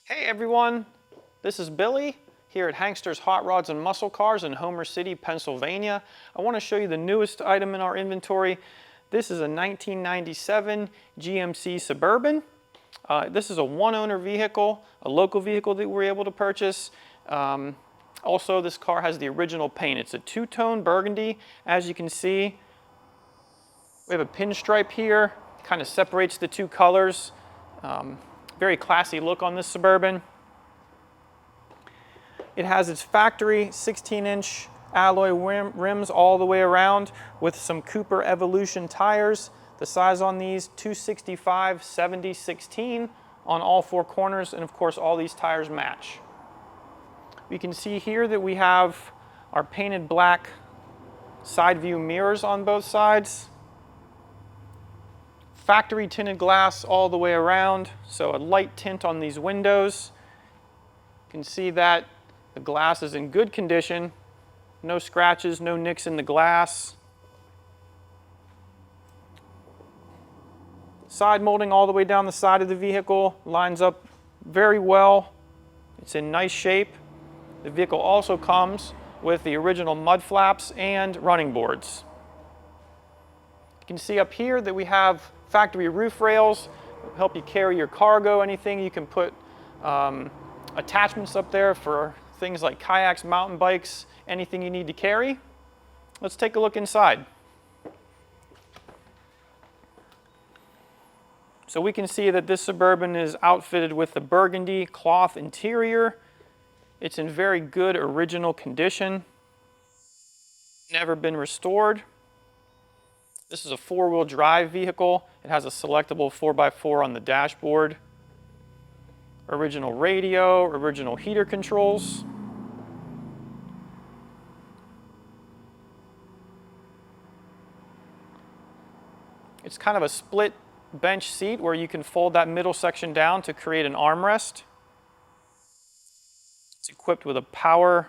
Hey everyone, this is Billy here at Hankster's Hot Rods and Muscle Cars in Homer City, Pennsylvania. I want to show you the newest item in our inventory. This is a 1997 GMC Suburban. This is a one-owner vehicle, a local vehicle that we were able to purchase. Also, this car has the original paint. It's a two-tone burgundy. As you can see, we have a pinstripe here, kind of separates the two colors. Very classy look on this Suburban. It has its factory 16-inch alloy rims all the way around with some Cooper Evolution tires. The size on these, 265/70/16 on all four corners, and of course all these tires match. We can see here that we have our painted black side view mirrors on both sides. Factory tinted glass all the way around, so a light tint on these windows. You can see that the glass is in good condition. No scratches, no nicks in the glass. Side molding all the way down the side of the vehicle lines up very well. It's in nice shape. The vehicle also comes with the original mud flaps and running boards. You can see up here that we have factory roof rails, help you carry your cargo, anything. You can put attachments up there for things like kayaks, mountain bikes, anything you need to carry. Let's take a look inside. So we can see that this Suburban is outfitted with the burgundy cloth interior. It's in very good original condition. Never been restored. This is a four-wheel drive vehicle. It has a selectable 4x4 on the dashboard. Original radio, original heater controls. It's kind of a split bench seat where you can fold that middle section down to create an armrest. It's equipped with a power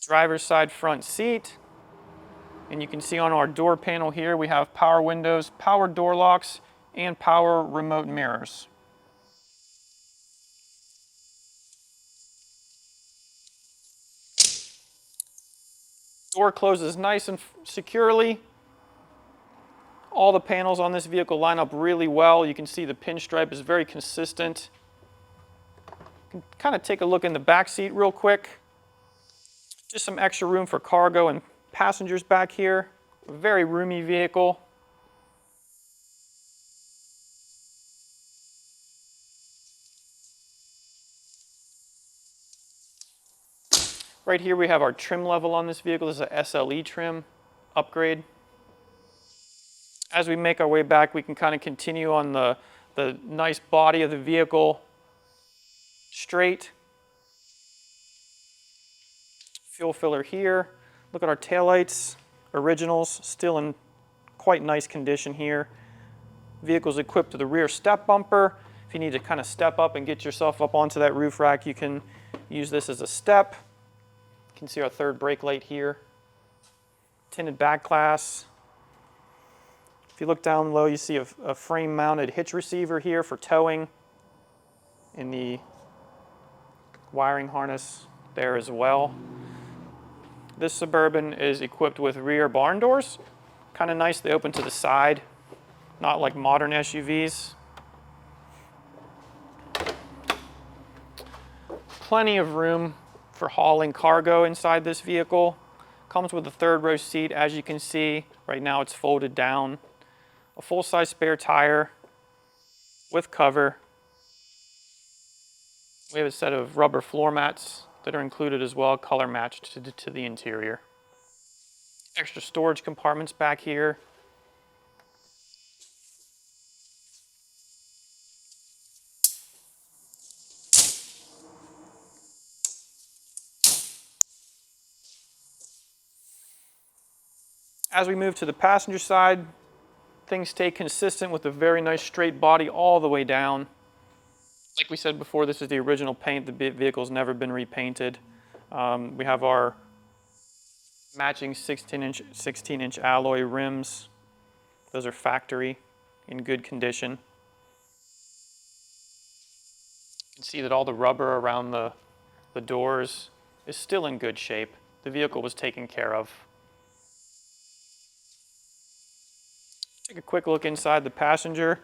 driver's side front seat. And you can see on our door panel here, we have power windows, power door locks, and power remote mirrors. Door closes nice and securely. All the panels on this vehicle line up really well. You can see the pinstripe is very consistent. You can kind of take a look in the back seat real quick. Just some extra room for cargo and passengers back here. A very roomy vehicle. Right here we have our trim level on this vehicle. This is a SLE trim upgrade. As we make our way back, we can kind of continue on the nice body of the vehicle. Straight. Fuel filler here. Look at our taillights, originals, still in quite nice condition here. Vehicle's equipped with a rear step bumper. If you need to kind of step up and get yourself up onto that roof rack, you can use this as a step. You can see our third brake light here. Tinted back glass. If you look down low, you see a frame-mounted hitch receiver here for towing, and the wiring harness there as well. This Suburban is equipped with rear barn doors. Kind of nice, they open to the side, not like modern SUVs. Plenty of room for hauling cargo inside this vehicle. Comes with a third row seat, as you can see. Right now it's folded down. A full-size spare tire with cover. We have a set of rubber floor mats that are included as well, color matched to the interior. Extra storage compartments back here. As we move to the passenger side, things stay consistent with a very nice straight body all the way down. Like we said before, this is the original paint. The vehicle's never been repainted. We have our matching 16-inch alloy rims. Those are factory, in good condition. You can see that all the rubber around the doors is still in good shape. The vehicle was taken care of. Take a quick look inside the passenger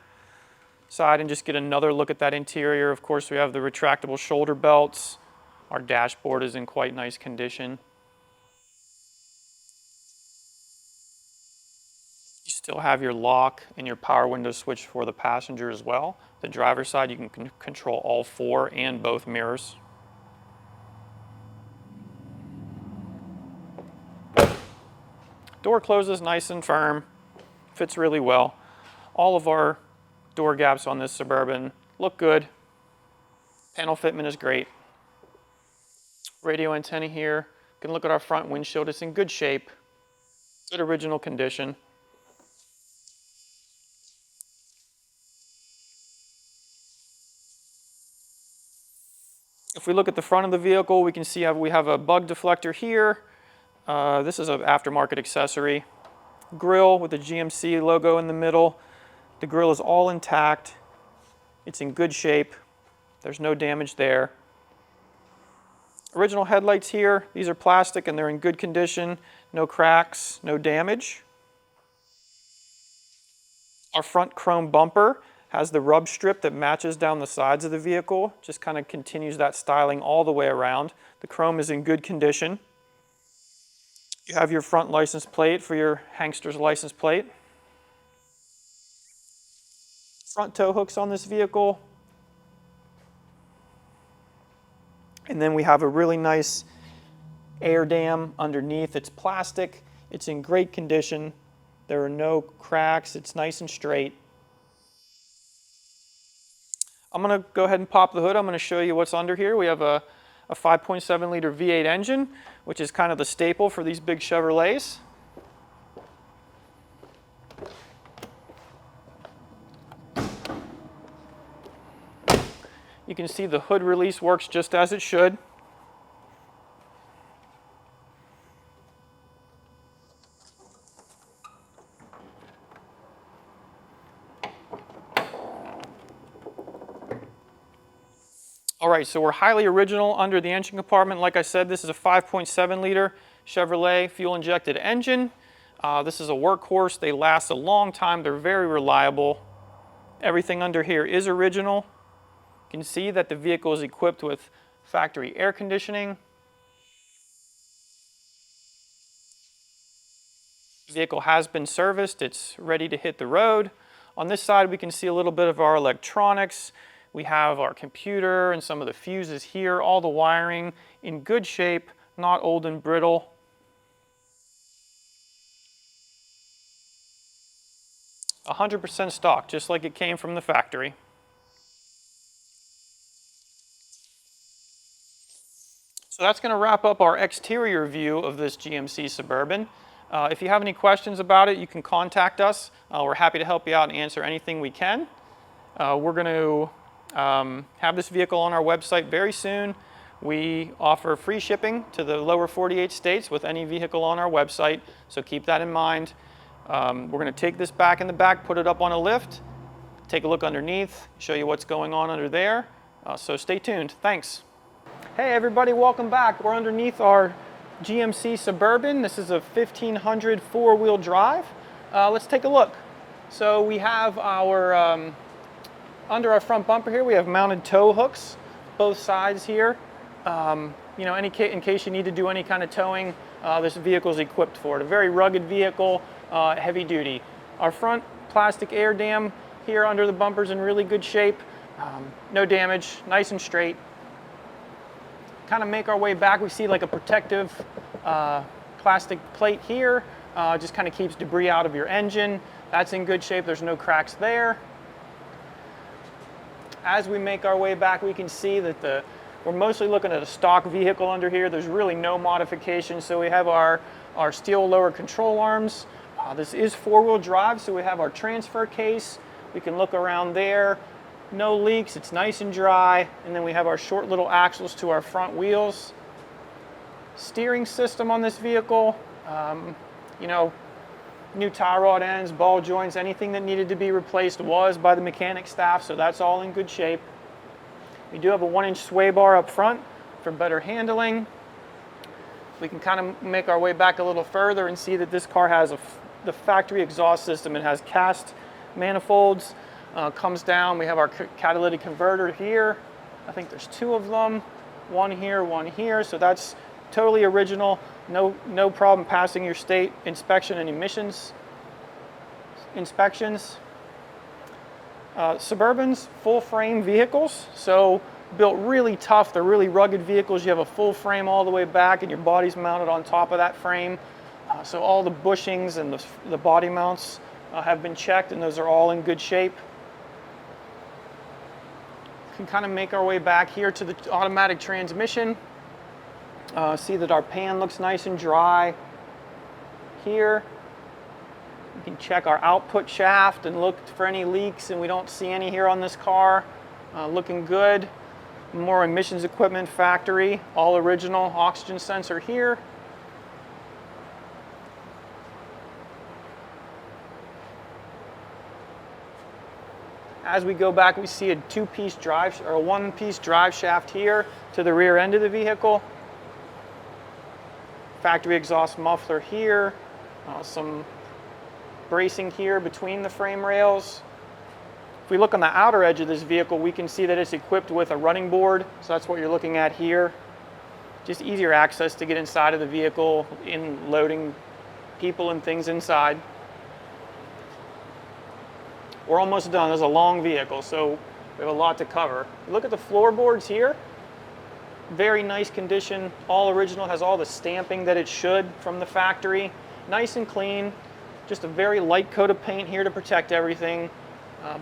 side and just get another look at that interior. Of course, we have the retractable shoulder belts. Our dashboard is in quite nice condition. You still have your lock and your power window switch for the passenger as well. The driver's side, you can control all four and both mirrors. Door closes nice and firm. Fits really well. All of our door gaps on this Suburban look good. Panel fitment is great. Radio antenna here. You can look at our front windshield. It's in good shape. Good original condition. If we look at the front of the vehicle, we can see we have a bug deflector here. This is an aftermarket accessory. Grille with the GMC logo in the middle. The grille is all intact. It's in good shape. There's no damage there. Original headlights here. These are plastic and they're in good condition. No cracks, no damage. Our front chrome bumper has the rub strip that matches down the sides of the vehicle. Just kind of continues that styling all the way around. The chrome is in good condition. You have your front license plate for your Hankster's license plate. Front tow hooks on this vehicle. And then we have a really nice air dam underneath. It's plastic. It's in great condition. There are no cracks. It's nice and straight. I'm going to go ahead and pop the hood. I'm going to show you what's under here. We have a 5.7 liter V8 engine, which is kind of the staple for these big Chevrolets. You can see the hood release works just as it should. All right, so we're highly original under the engine compartment. Like I said, this is a 5.7 liter Chevrolet fuel injected engine. This is a workhorse. They last a long time. They're very reliable. Everything under here is original. You can see that the vehicle is equipped with factory air conditioning. The vehicle has been serviced. It's ready to hit the road. On this side, we can see a little bit of our electronics. We have our computer and some of the fuses here, all the wiring in good shape, not old and brittle. A 100% stock, just like it came from the factory. So that's going to wrap up our exterior view of this GMC Suburban. If you have any questions about it, you can contact us. We're happy to help you out and answer anything we can. We're going to have this vehicle on our website very soon. We offer free shipping to the lower 48 states with any vehicle on our website, so keep that in mind. We're going to take this back in the back, put it up on a lift, take a look underneath, show you what's going on under there. So stay tuned. Thanks. Hey everybody, welcome back. We're underneath our GMC Suburban. This is a 1500 four-wheel drive. Let's take a look. So we have our under our front bumper here, we have mounted tow hooks, both sides here. You know, in case you need to do any kind of towing, this vehicle is equipped for it. A very rugged vehicle, heavy duty. Our front plastic air dam here under the bumper is in really good shape. No damage, nice and straight. Kind of make our way back, we see like a protective plastic plate here. Just kind of keeps debris out of your engine. That's in good shape, there's no cracks there. As we make our way back, we can see that we're mostly looking at a stock vehicle under here. There's really no modification. So we have our steel lower control arms. This is four-wheel drive, so we have our transfer case. We can look around there. No leaks, it's nice and dry. And then we have our short little axles to our front wheels. Steering system on this vehicle, you know, new tie rod ends, ball joints, anything that needed to be replaced was by the mechanic staff, so that's all in good shape. We do have a 1-inch sway bar up front for better handling. We can kind of make our way back a little further and see that this car has the factory exhaust system. It has cast manifolds, comes down. We have our catalytic converter here. I think there's 2 of them, one here, so that's totally original. No problem passing your state inspection and emissions inspections. Suburbans, full frame vehicles, so built really tough. They're really rugged vehicles. You have a full frame all the way back and your body's mounted on top of that frame. So all the bushings and the body mounts have been checked, and those are all in good shape. Can kind of make our way back here to the automatic transmission. See that our pan looks nice and dry here. We can check our output shaft and look for any leaks, and we don't see any here on this car. Looking good. More emissions equipment, factory, all original. Oxygen sensor here. As we go back, we see a 2-piece drive, or a 1-piece drive shaft here to the rear end of the vehicle. Factory exhaust muffler here. Some bracing here between the frame rails. If we look on the outer edge of this vehicle, we can see that it's equipped with a running board. So that's what you're looking at here. Just easier access to get inside of the vehicle in loading people and things inside. We're almost done. This is a long vehicle, so we have a lot to cover. Look at the floorboards here. Very nice condition, all original, has all the stamping that it should from the factory. Nice and clean. Just a very light coat of paint here to protect everything,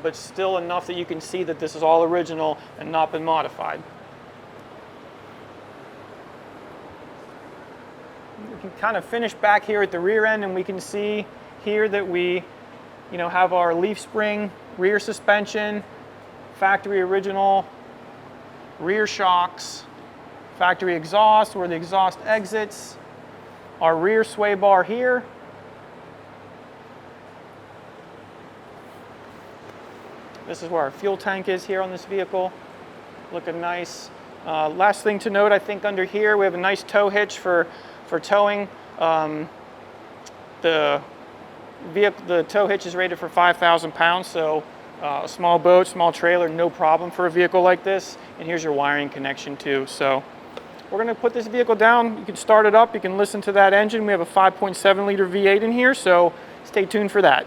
but still enough that you can see that this is all original and not been modified. We can kind of finish back here at the rear end, and we can see here that we have our leaf spring, rear suspension, factory original, rear shocks, factory exhaust where the exhaust exits, our rear sway bar here. This is where our fuel tank is here on this vehicle. Looking nice. Last thing to note, I think under here we have a nice tow hitch for towing. The tow hitch is rated for 5,000 pounds, so a small boat, small trailer, no problem for a vehicle like this. And here's your wiring connection too. So we're going to put this vehicle down. You can start it up. You can listen to that engine. We have a 5.7 liter V8 in here, so stay tuned for that.